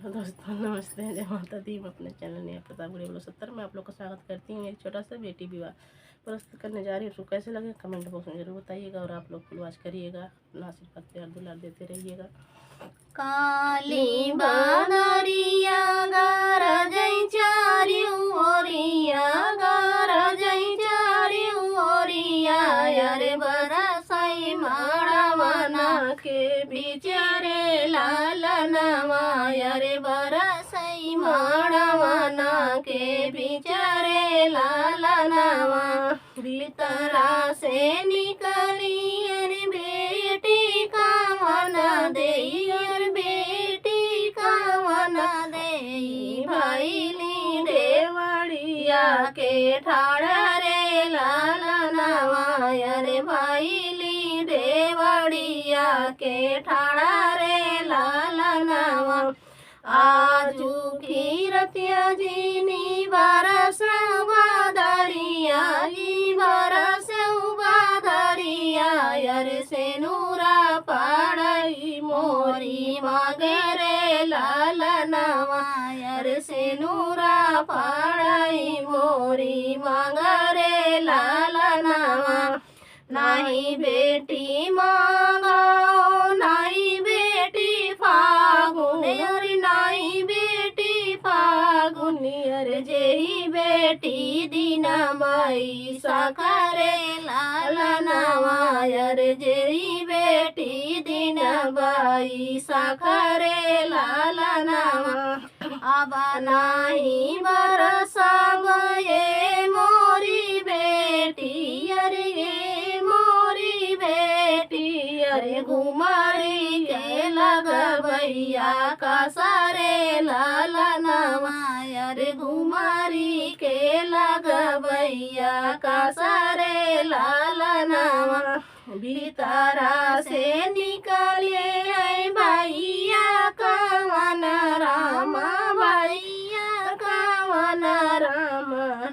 दोस्तों नमस्ते, जय माता दी। मैं अपने चैनल नहीं प्रताप गुड़िया बोलो 70 में आप लोग का स्वागत करती हूँ। एक छोटा सा बेटी विवाह प्रस्तुत करने जा रही हूँ। उसको कैसे लगे कमेंट बॉक्स में जरूर बताइएगा और आप लोग फुल वॉच करिएगा। अपना आशीर्वाद प्यार दुलार देते रहिएगा। काली बादरिया गरजै चारिउ ओरिया गरजै चारिउ ओरिया यारे बरसै माड़वना के बिचारे लालनवा यारे बरसै माड़वना के बिचारे लालनवा भीतरा से निकली अरे बेटी कावन देई अरे बेटी कावन देई भैली देवड़िया के ठाड़ रे लालनवा अरे भैली देवड़िया के ठाड़ रे लालनवा आजू खीरतिया जीनी बरस बादरिया बरस बादरिया यार से नूरा पड़ई मोरी मगरे लालनवा यार से नूरा पड़ई मोरी मगरे लालनवा नहीं बेटी मांगो नहीं बेटी फागुन अरे नहीं बेटी फागुन अरे जेही बेटी दिन मई सखरे लालनवा अरे जेही बेटी दिन मई सखरे लालनवा अब नहीं बरसब ये मोरी बेटी अरे मोरी बेटी अरे घुमरी के लगबैया कसरे लालनवा अरे घुमरी के लगबैया कसरे लालनवा भीतरा से निकले भैया कवन राम भैया कवन राम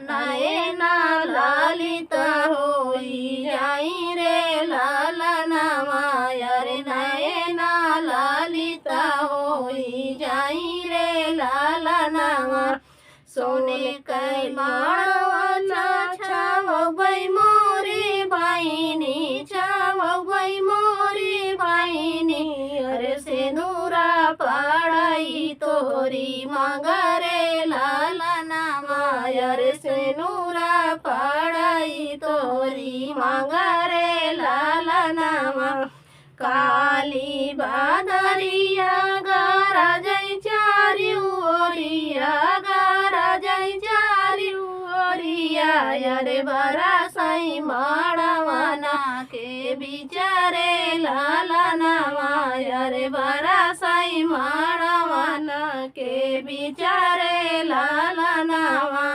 नयना लालित होई जाई रे लालनवा अरे नयना लालित होई जाई रे लालनवा सोने कै माड़वा छावै मोरे बहिनी छावै मोरे बहिनी अरे से नूरा पड़ई तोरी मगरे लालनवा अरे से नूरा पड़ई तोरी मगरे लालनवा काली बादरिया गरजै चारिउ ओरिया गरजै चारिउ ओरिया अरे बरसै माड़वना के बिचारे लालनवा अरे बरसै माड़वना के बिचारे लालनवा।